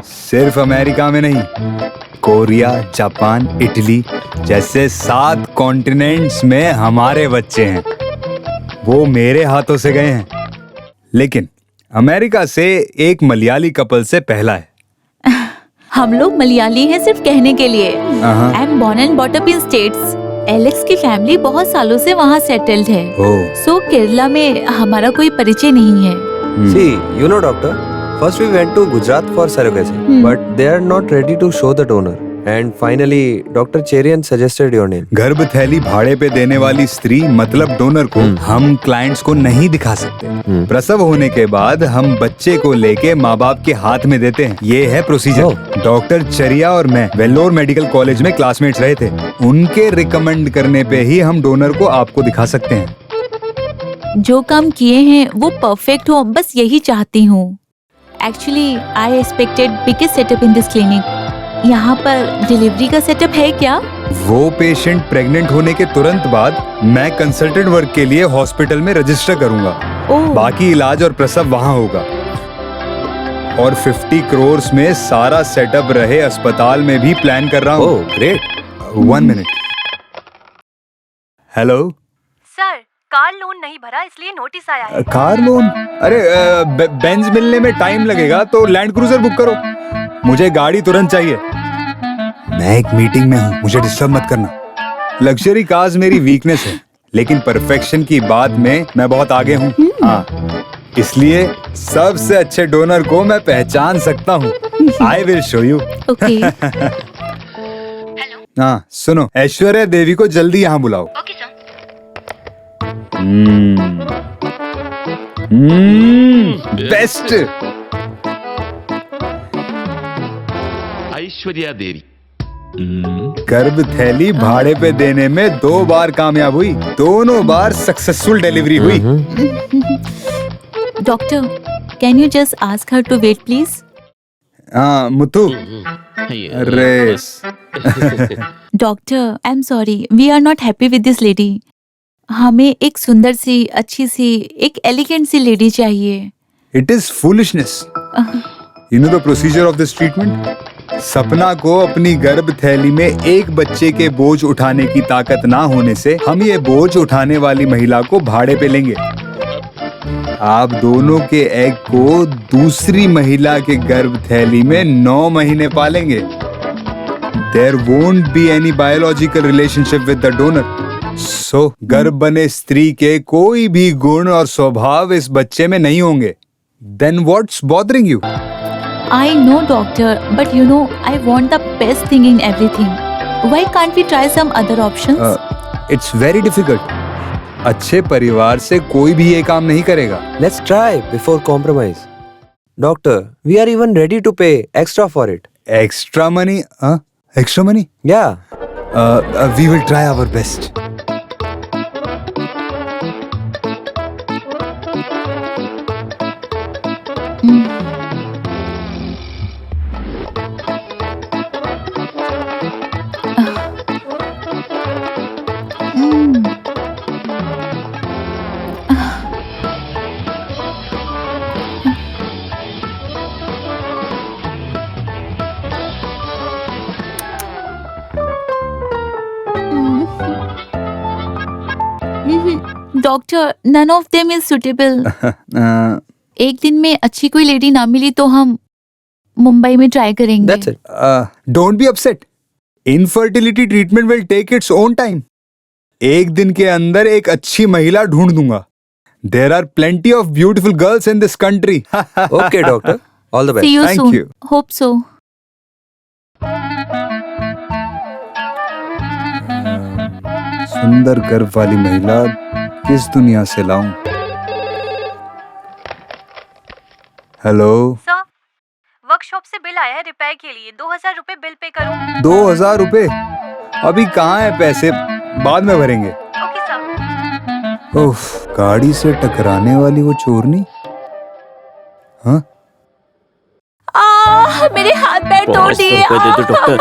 सिर्फ अमेरिका में नहीं, कोरिया, जापान, इटली जैसे 7 कॉन्टिनेंट्स में हमारे बच्चे हैं। वो मेरे हाथों से गए हैं। लेकिन अमेरिका से एक मलयाली कपल से पहला है। हम लोग मलयाली हैं सिर्फ कहने के लिए। I am born and bought up in States. Alex की फैमिली बहुत सालों से वहाँ सेटल्ड है। सो केरला में हमारा कोई परिचय नहीं है। See, you know, doctor, first we went to Gujarat for surrogacy, but they are not ready to show the donor. And finally, Dr. Cherian suggested your name. गर्भ थैली भाड़े पे देने वाली स्त्री मतलब डोनर को हम क्लाइंट्स को नहीं दिखा सकते। प्रसव होने के बाद हम बच्चे को लेके माँ बाप के हाथ में देते हैं। ये है प्रोसीजर। डॉक्टर चरिया और मैं वेल्लोर मेडिकल कॉलेज में क्लासमेट्स रहे थे। उनके रिकमेंड करने पे ही हम डोनर को आपको दिखा सकते हैं। जो काम किए हैं वो परफेक्ट हो, बस यही चाहती हूँ। Actually I expected biggest setup in this clinic. यहाँ पर डिलीवरी का सेटअप है क्या? वो पेशेंट प्रेग्नेंट होने के तुरंत बाद मैं कंसल्टेंट वर्क के लिए हॉस्पिटल में रजिस्टर करूंगा। बाकी इलाज और प्रसव वहाँ होगा। और 50 करोड़ में सारा सेटअप रहे अस्पताल में भी प्लान कर रहा हूँ। Oh, great. 1 minute. Hello sir, car loan नहीं भरा इसलिए नोटिस आया है। Car loan? अरे बेंज मिलने में टाइम लगेगा तो लैंड क्रूजर बुक करो। मुझे गाड़ी तुरंत चाहिए। मैं एक मीटिंग में हूँ, मुझे डिस्टर्ब मत करना। लग्जरी कार्स मेरी वीकनेस है, लेकिन परफेक्शन की बात में मैं बहुत आगे हूँ। हाँ, इसलिए सबसे अच्छे डोनर को मैं पहचान सकता हूँ। I will show you. Okay. हाँ सुनो, ऐश्वर्या देवी को जल्दी यहाँ बुलाओ। Okay sir. बेस्ट। ऐश्वर्या देवी गर्भ थैली भाड़े पे देने में 2 बार कामयाब हुई, दोनों बार सक्सेसफुल डिलीवरी हुई। Doctor, can you just ask her to wait please? हाँ मुथु। अरे doctor, I am sorry, we are not happy with this lady. हमें एक सुंदर सी, अच्छी सी, एक एलिगेंट सी लेडी चाहिए। It is foolishness. You know the procedure of this treatment? Sapna को अपनी गर्भ थैली में एक बच्चे के बोझ उठाने की ताकत ना होने से हम ये बोझ उठाने वाली महिला को भाड़े पे लेंगे। आप दोनों के एग को दूसरी महिला के गर्भ थैली में 9 महीने पालेंगे। There won't be any biological relationship with the donor. So, गर्भ बने स्त्री के कोई भी गुण और स्वभाव इस बच्चे में नहीं होंगे। Then what's bothering you? I know, doctor, but you know, I want the best thing in everything. Why can't we try some other options? It's very difficult. अच्छे परिवार से कोई भी ये काम नहीं करेगा। Let's try before compromise. Doctor, we are even ready to pay extra for it. Extra money? Extra money? Yeah. We will try our best. Doctor, none of them is suitable. एक दिन में अच्छी कोई लेडी ना मिली तो हम मुंबई में try करेंगे। That's it. Don't be upset. Infertility treatment will take its own time. एक दिन के अंदर एक अच्छी महिला ढूंढ दूंगा। There are plenty of beautiful girls in this country. Okay, doctor. All the best. See you Thank soon. you. Hope so. सुंदर गर्भ वाली महिला किस दुनिया से लाऊं? हेलो सर, वर्कशॉप से बिल आया है रिपेयर के लिए। 2000 रुपए बिल पे करूं? 2000 रुपए? अभी कहाँ है पैसे, बाद में भरेंगे। Okay sir. उफ, गाड़ी से टकराने वाली वो चोरनी। हाँ मेरे हाथ पैर तोड़ 500 दिए। रुपए दे दो डॉक्टर,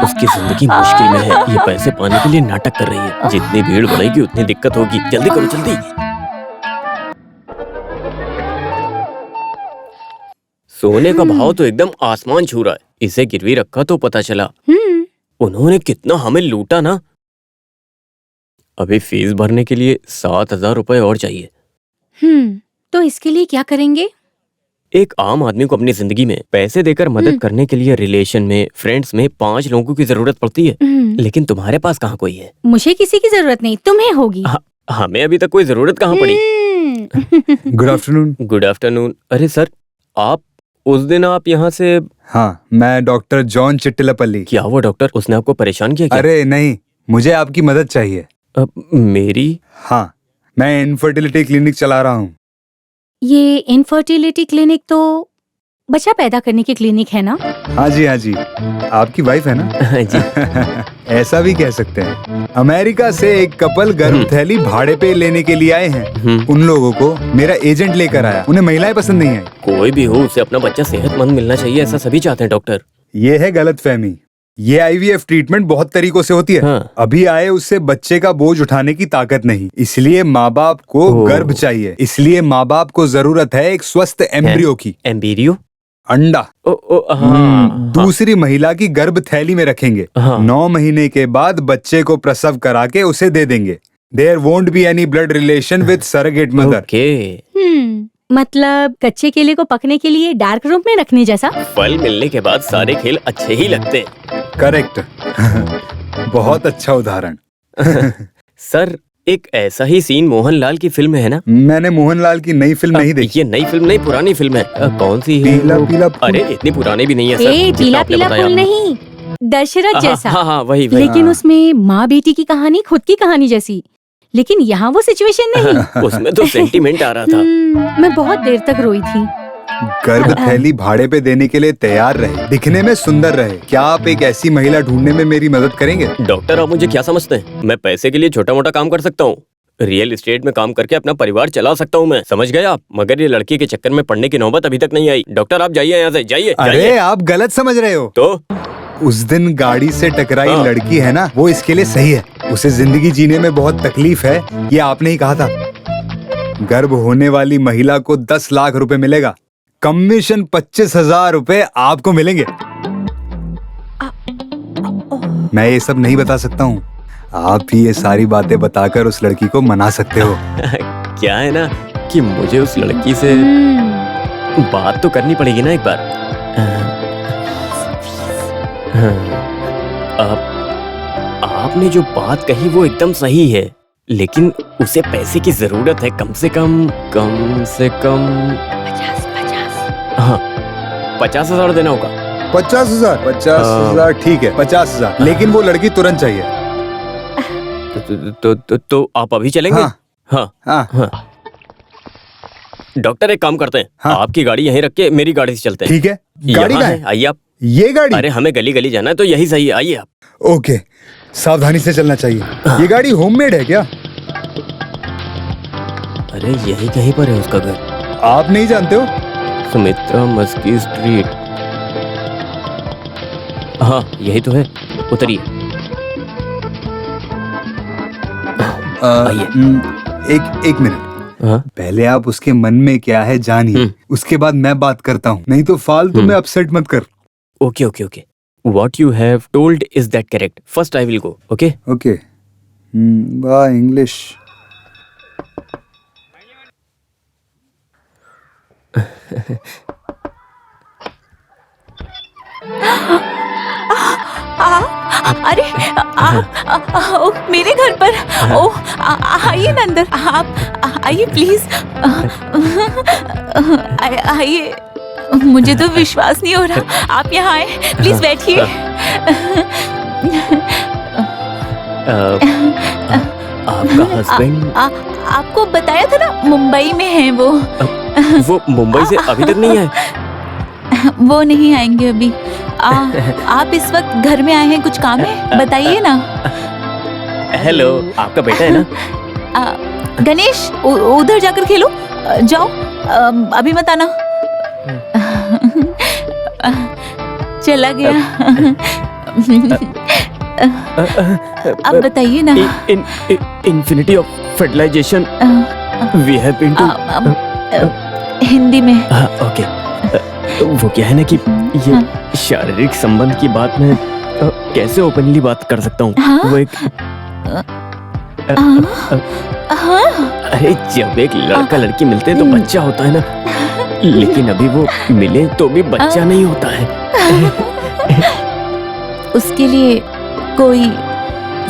उसकी जिंदगी मुश्किल में है। ये पैसे पाने के लिए नाटक कर रही है। जितनी भीड़ बढ़ेगी उतनी दिक्कत होगी। जल्दी करो जल्दी। सोने का भाव तो एकदम आसमान छू रहा है। इसे गिरवी रखा तो पता चला उन्होंने कितना हमें लूटा ना। अभी फीस भरने के लिए 7,000 रुपए और चाहिए। तो इसके लिए क्या करेंगे? एक आम आदमी को अपनी जिंदगी में पैसे देकर मदद करने के लिए रिलेशन में, फ्रेंड्स में 5 लोगों की जरूरत पड़ती है, लेकिन तुम्हारे पास कहाँ कोई है। मुझे किसी की जरूरत नहीं, तुम्हें होगी। हमें अभी तक कोई जरूरत कहाँ पड़ी। Good afternoon. Good afternoon. अरे सर, आप उस दिन आप यहाँ से। हाँ, मैं डॉक्टर जॉन चिट्टिलापल्ली। क्या हुआ डॉक्टर? उसने आपको परेशान किया क्या? अरे नहीं, मुझे आपकी मदद चाहिए। मेरी? हाँ, मैं इनफर्टिलिटी क्लिनिक चला रहा हूँ। ये इनफर्टिलिटी क्लिनिक तो बच्चा पैदा करने की क्लिनिक है ना? हाँ जी, हाँ जी। आपकी वाइफ है ना? जी। ऐसा भी कह सकते हैं। अमेरिका से एक कपल गर्भ थैली भाड़े पे लेने के लिए आए हैं। उन लोगों को मेरा एजेंट लेकर आया। उन्हें महिलाएं पसंद नहीं आई। कोई भी हो, उसे अपना बच्चा सेहतमंद मिलना चाहिए, ऐसा सभी चाहते हैं डॉक्टर। ये है गलतफहमी। ये IVF ट्रीटमेंट बहुत तरीकों से होती है। हाँ। अभी आए उससे बच्चे का बोझ उठाने की ताकत नहीं, इसलिए माँ बाप को गर्भ चाहिए। इसलिए माँ बाप को जरूरत है एक स्वस्थ एम्ब्रियो की। एम्ब्रियो? अंडा। हाँ। दूसरी महिला की गर्भ थैली में रखेंगे। 9 महीने के बाद बच्चे को प्रसव करा के उसे दे देंगे। There won't be any blood relation with surrogate mother. Okay. मतलब कच्चे केले को पकने के लिए डार्क रूम में रखने जैसा? फल मिलने के बाद सारे खेल अच्छे ही लगते हैं। करेक्ट। बहुत अच्छा उदाहरण। सर, एक ऐसा ही सीन मोहनलाल की फिल्म में है ना? मैंने मोहनलाल की नई फिल्म नहीं देखी। ये नई फिल्म नहीं, पुरानी फिल्म है। कौन सी है? पीला पीला फूल। अरे इतनी पुरानी भी नहीं है सर। ए, जितना पीला आपने पीला बताया। फूल नहीं, दशरथ जैसा। हाँ, वही। लेकिन उसमें माँ बेटी की कहानी खुद की कहानी जैसी। लेकिन यहाँ वो सिचुएशन नहीं। उसमें तो सेंटीमेंट आ रहा था। मैं बहुत देर तक रोई थी। गर्भ थैली भाड़े पे देने के लिए तैयार रहे, दिखने में सुंदर रहे। क्या आप एक ऐसी महिला ढूंढने में मेरी मदद करेंगे? डॉक्टर, आप मुझे क्या समझते हैं? मैं पैसे के लिए छोटा मोटा काम कर सकता हूँ। रियल एस्टेट में काम करके अपना परिवार चला सकता हूँ मैं, समझ गए आप? मगर ये लड़की के चक्कर में पड़ने की नौबत अभी तक नहीं आई। डॉक्टर, आप जाइए यहाँ से, जाइए। अरे आप गलत समझ रहे हो। तो उस दिन गाड़ी से टकराई हाँ। लड़की है ना, वो इसके लिए सही है। उसे जिंदगी जीने में बहुत तकलीफ है, ये आपने ही कहा था। गर्भ होने वाली महिला को 10 लाख रुपए मिलेगा। कमीशन 25,000 रुपए आपको मिलेंगे। मैं ये सब नहीं बता सकता हूँ। आप भी ये सारी बातें बताकर उस लड़की को मना सकते हो। क्या है ना कि मुझे उस लड़की से बात तो करनी पड़ेगी ना एक बार। आपने जो बात कही वो एकदम सही है, लेकिन उसे पैसे की जरूरत है। कम से कम 50। हाँ, 50,000 देना होगा। 50,000? 50,000 ठीक है, 50,000। लेकिन वो लड़की तुरंत चाहिए। तो आप अभी चलेंगे? हाँ। हाँ। डॉक्टर, एक काम करते हैं। हाँ। आपकी गाड़ी यहीं रख के मेरी गाड़ी से चलते हैं। ठीक है। गाड़ी यहाँ कहाँ है, है? आइए आप। ये गाड़ी? अरे हमें गली गली जाना है तो यही सही है, आइए आप। ओके, सावधानी से चलना चाहिए। ये गाड़ी होममेड है क्या? अरे यही कहीं पर है उसका घर। आप नहीं जानते हो? सुमित्रा मस्की स्ट्रीट। हाँ, यही तो है। उतरिए। आइए। एक मिनट। हाँ? पहले आप उसके मन में क्या है जानिए, उसके बाद मैं बात करता हूँ। नहीं तो फालतू में अपसेट मत कर। Okay. What you have told is that correct. First I will go. Okay? Okay. वाह, इंग्लिश। अरे ओ, मेरे घर पर। ओ, आइए ना अंदर। आप आइए प्लीज। आइए। मुझे तो विश्वास नहीं हो रहा आप यहाँ आए। प्लीज बैठिए। आपका हस्बैंड? आपको बताया था ना, मुंबई में है वो। वो मुंबई से अभी तक नहीं आए? वो नहीं आएंगे अभी। आप इस वक्त घर में आए हैं, कुछ काम है? बताइए ना। हेलो, आपका बेटा है ना? गणेश, उधर जाकर खेलो। जाओ, अभी मत आना। चला गया। अब बताइए ना। Infinity of fertilisation we have been to. Hindi में। ओके। वो क्या है ना कि ये शारीरिक संबंध की बात मैं कैसे ओपनली बात कर सकता हूँ। हाँ? वो एक अरे जब एक लड़का लड़की मिलते हैं तो बच्चा होता है ना, लेकिन अभी वो मिले तो भी बच्चा नहीं होता है। उसके लिए कोई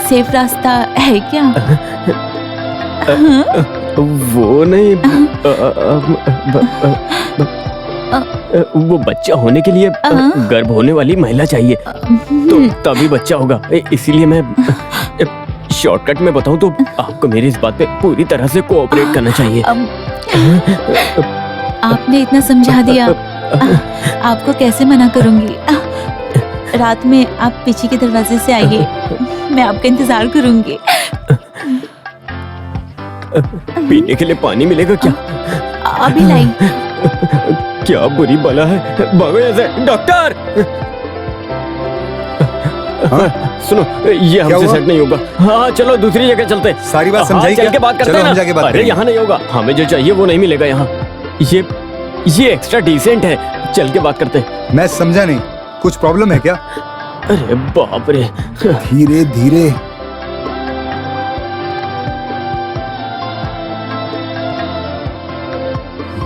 सेफ रास्ता है क्या? वो नहीं, वो बच्चा होने के लिए गर्भ होने वाली महिला चाहिए, तो तभी बच्चा होगा। इसीलिए मैं शॉर्टकट में बताऊं तो आपको मेरी इस बात पे पूरी तरह से कोऑपरेट करना चाहिए। आपने इतना समझा दिया, आपको कैसे मना करूंगी। रात में आप पीछे के दरवाजे से आइए, मैं आपका इंतजार करूंगी। पीने के लिए पानी मिलेगा क्या? अभी लाई। क्या बुरी बला है, भागो यहाँ से। डॉक्टर सुनो, ये हमसे सेट नहीं होगा। हाँ चलो दूसरी जगह चलते हैं। सारी बात हाँ, समझाई चल क्या? के बात करते चलो हैं हम ना। जाके बात अरे करेंगे। यहाँ नहीं होगा, हमें जो चाहिए वो नहीं मिलेगा यहाँ। ये एक्स्ट्रा डिसेंट है, चल के बात करते हैं। मैं समझा नहीं, कुछ प्रॉब्लम है क्या? अरे बाप रे। धीरे धीरे।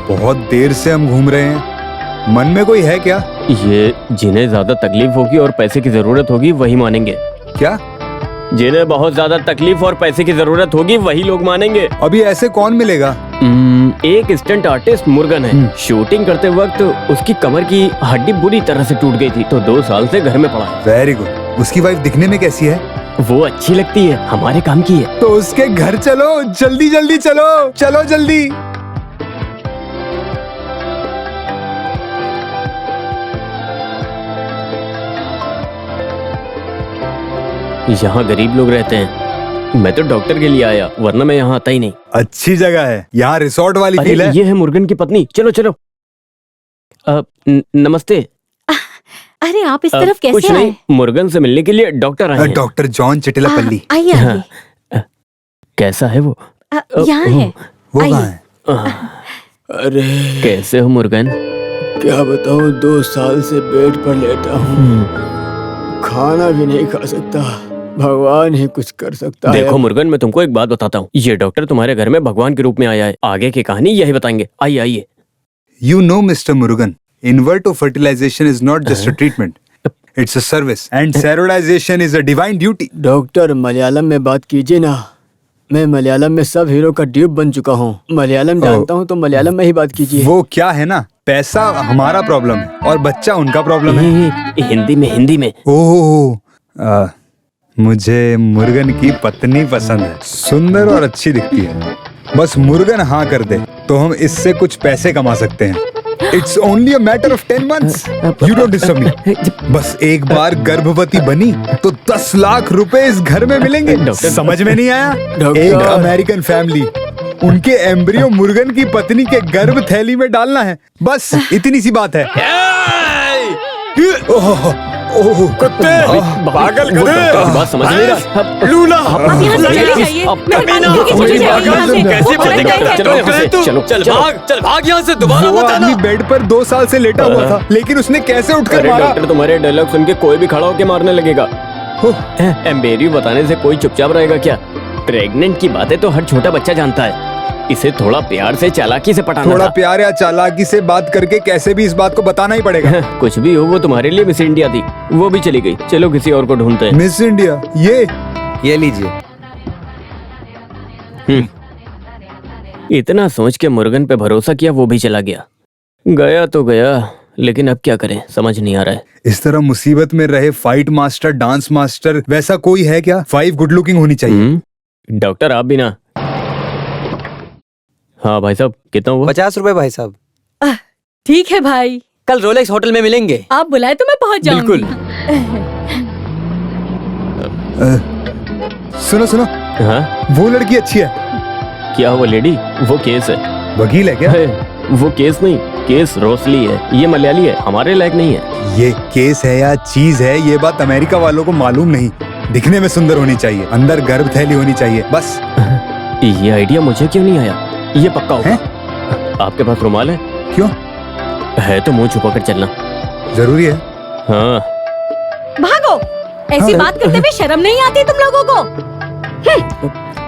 बहुत देर से हम घूम रहे हैं, मन में कोई है क्या? ये जिन्हें ज्यादा तकलीफ होगी और पैसे की जरूरत होगी वही मानेंगे। क्या? जिन्हें बहुत ज्यादा तकलीफ और पैसे की जरूरत होगी वही लोग मानेंगे। अभी ऐसे कौन मिलेगा? एक स्टंट आर्टिस्ट मुर्गन है। शूटिंग करते वक्त उसकी कमर की हड्डी बुरी तरह से टूट गई थी, तो 2 साल से घर में पड़ा है। Very good. उसकी वाइफ दिखने में कैसी है? वो अच्छी लगती है, हमारे काम की है। तो उसके घर चलो, जल्दी जल्दी चलो, चलो जल्दी। यहाँ गरीब लोग रहते हैं। मैं तो डॉक्टर के लिए आया, वरना मैं यहाँ आता ही नहीं। अच्छी जगह है, यहाँ रिसोर्ट वाली फील है। ये है मुर्गन की पत्नी। चलो चलो। नमस्ते। अरे आप इस तरफ कुछ कैसे आए? नहीं, मुर्गन से मिलने के लिए डॉक्टर आए हैं। Doctor John Chittilappilly. आइए आइए। कैसा है वो? यहाँ है। वो आइए। कहाँ है? अरे कैसे हो मुर्गन? क्या बताऊं, 2 साल से बेड पर लेटा हूँ, खाना भी नहीं खा सकता। भगवान ही कुछ कर सकता है। देखो मुर्गन, मैं तुमको एक बात बताता हूँ। ये डॉक्टर तुम्हारे घर में भगवान के रूप में आया है। आगे की कहानी यही बताएंगे। आइए आइए। You know, Mr. Murugan, in vitro fertilization is not just a treatment. It's a service. And sterilization is a divine duty. Doctor Malayalam में बात कीजिए ना। मैं मलयालम में सब हीरो का ड्यूप बन चुका हूँ। मलयालम जानता हूँ तो मलयालम में ही बात कीजिए। वो क्या है ना, पैसा हमारा प्रॉब्लम है और बच्चा उनका प्रॉब्लम है। हिंदी में। ओह, मुझे मुर्गन की पत्नी पसंद है, सुंदर और अच्छी दिखती है। बस मुर्गन हाँ कर दे तो हम इससे कुछ पैसे कमा सकते हैं। It's only a matter of 10 months. You don't disturb me. बस एक बार गर्भवती बनी तो 10 लाख रुपए इस घर में मिलेंगे। समझ में नहीं आया? एक अमेरिकन फैमिली, उनके एम्ब्रियो मुर्गन की पत्नी के गर्भ थैली में डालना है, बस इतनी सी बात है। ओह कुत्ते, पागल वो डॉक्टर की बात समझ नहीं रहा। लूला, आप यहाँ से चले जाइए। मेहरबानी करके चले जाइए यहाँ से। कैसे वो मर चलेगा? जाएंगे। चलो यहाँ से, चलो चल भाग यहाँ से। दोबारा वो मत आना। आदमी बेड पर 2 साल से लेटा हुआ था, लेकिन उसने कैसे उठकर अरे मारा? डॉक्टर, तुम्हारे डायलॉग सुन के कोई भी खड़ा होके मारने लगेगा। एम्बेरियो बताने से कोई चुपचाप रहेगा क्या? प्रेग्नेंट की बातें तो हर छोटा बच्चा जानता है। इसे थोड़ा प्यार से चालाकी से पटाना थोड़ा था। प्यार या चालाकी से बात करके कैसे भी इस बात को बताना ही पड़ेगा। कुछ भी हो, वो तुम्हारे लिए मिस इंडिया थी, वो भी चली गई। चलो किसी और को ढूंढते हैं। मिस इंडिया, ये लीजिए। इतना सोच के मुर्गन पे भरोसा किया, वो भी चला गया। गया तो गया, लेकिन अब क्या करें समझ नहीं आ रहा है। इस तरह मुसीबत में रहे फाइट मास्टर, डांस मास्टर, वैसा कोई है क्या? 5 गुड लुकिंग होनी चाहिए। डॉक्टर आप भी ना। हाँ भाई साहब, कितना हुआ? 50 रुपए भाई साहब। ठीक है भाई, कल रोलेक्स होटल में मिलेंगे। आप बुलाए तो मैं पहुँच जाऊंगी। बिल्कुल। सुनो सुनो, हाँ वो लड़की अच्छी है। क्या हुआ लेडी? वो केस है। वकील है क्या? वो केस नहीं, केस रोसली है। ये मलयाली है, हमारे लायक नहीं है। ये केस है या चीज है, ये बात अमेरिका वालों को मालूम नहीं। दिखने में सुंदर होनी चाहिए, अंदर गर्भ थैली होनी चाहिए, बस। ये आइडिया मुझे क्यों नहीं आया? ये पक्का होगा। आपके पास रुमाल है? क्यों? है तो मुंह छुपा कर चलना। जरूरी है। हाँ भागो, ऐसी बात करते हुए शर्म नहीं आती तुम लोगों को?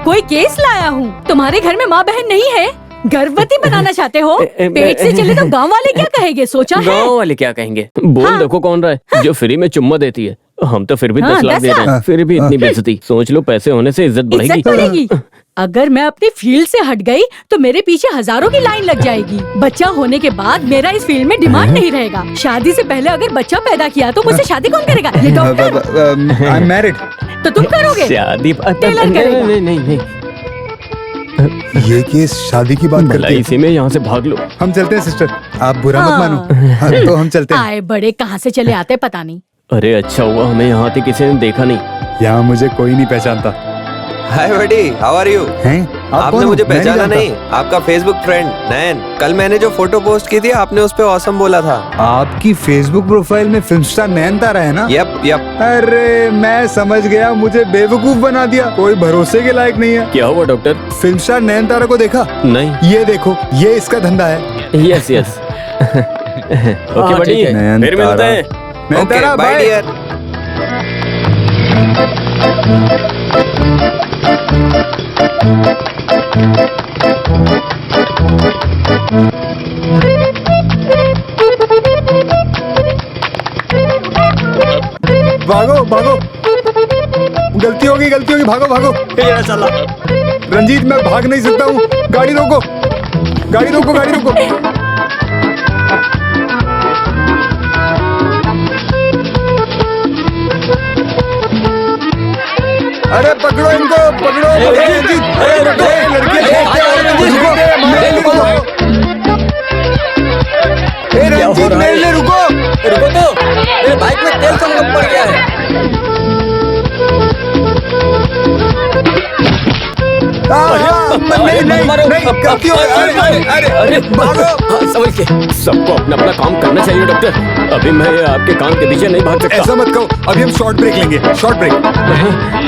कोई केस लाया हूँ, तुम्हारे घर में माँ बहन नहीं है, गर्भवती बनाना चाहते हो? पेट से चले तो गांव वाले क्या कहेंगे, सोचा है? गाँव वाले क्या कहेंगे? बोल हाँ। देखो कौन रहा है जो फ्री में चुम्मा देती है। हम तो फिर भी हाँ, 10 लाख 10 दे रहे हैं, लाख। फिर भी इतनी बेइज्जती। सोच लो, पैसे होने से इज्जत इज्जत बढ़ेगी। बढ़ेगी। अगर मैं अपनी फील्ड से हट गई तो मेरे पीछे हजारों की लाइन लग जाएगी। बच्चा होने के बाद मेरा इस फील्ड में डिमांड नहीं रहेगा। शादी से पहले अगर बच्चा पैदा किया तो मुझसे शादी कौन करेगा? ये डॉक्टर। I am married. तो तुम करोगे? शादी टेलर करेगा। नहीं। ये केस शादी की बात करते भलाई हैं। इसी में यहाँ से भाग लो। हम चलते हैं सिस्टर, आप बुरा मत हाँ। मानो। हाँ, तो हम चलते हैं। आए बड़े कहाँ से चले आते पता नहीं। अरे अच्छा हुआ हमें यहाँ आते किसी ने देखा नहीं। यहाँ मुझे कोई नहीं पहचानता। हाय बडी, हाउ आर यू? हैं? आप आपने कौन हो? मुझे मैं पहचाना जानता। नहीं? आपका फेसबुक फ्रेंड नयन। कल मैंने जो फोटो पोस्ट की थी आपने उस पे ऑसम बोला था। आपकी फेसबुक प्रोफाइल में फिल्म स्टार नयन तारा है ना? यप। अरे मैं समझ गया, मुझे बेवकूफ बना दिया, कोई भरोसे के लायक नहीं है। क्या हुआ डॉक्टर? फिल्म स्टार नयन तारा को देखा? नहीं। ये देखो, ये इसका धंधा है। यस ओके हाँ, बड़ी, ठीक है। नयन फिर मिलते तारा। हैं। नयन ओके तारा, बाय बाय। डियर। भागो भागो, गलती होगी, भागो भागो। चला। रंजीत, मैं भाग नहीं सकता हूँ, गाड़ी रोको, गाड़ी रोको, गाड़ी रोको। अरे पकड़ो इनको, पकड़ो। अरे रंजीत, अरे लड़के, रंजीत मेरे लिए रुको। तो मेरे बाइक में तेल कम पड़ गया है। नहीं, गलती हो गई। अरे भागो। समझ के सबको अपना अपना काम करना चाहिए डॉक्टर। अभी मैं आपके काम के पीछे नहीं भाग सकता। ऐसा मत कहो, अभी हम शॉर्ट ब्रेक लेंगे, शॉर्ट ब्रेक।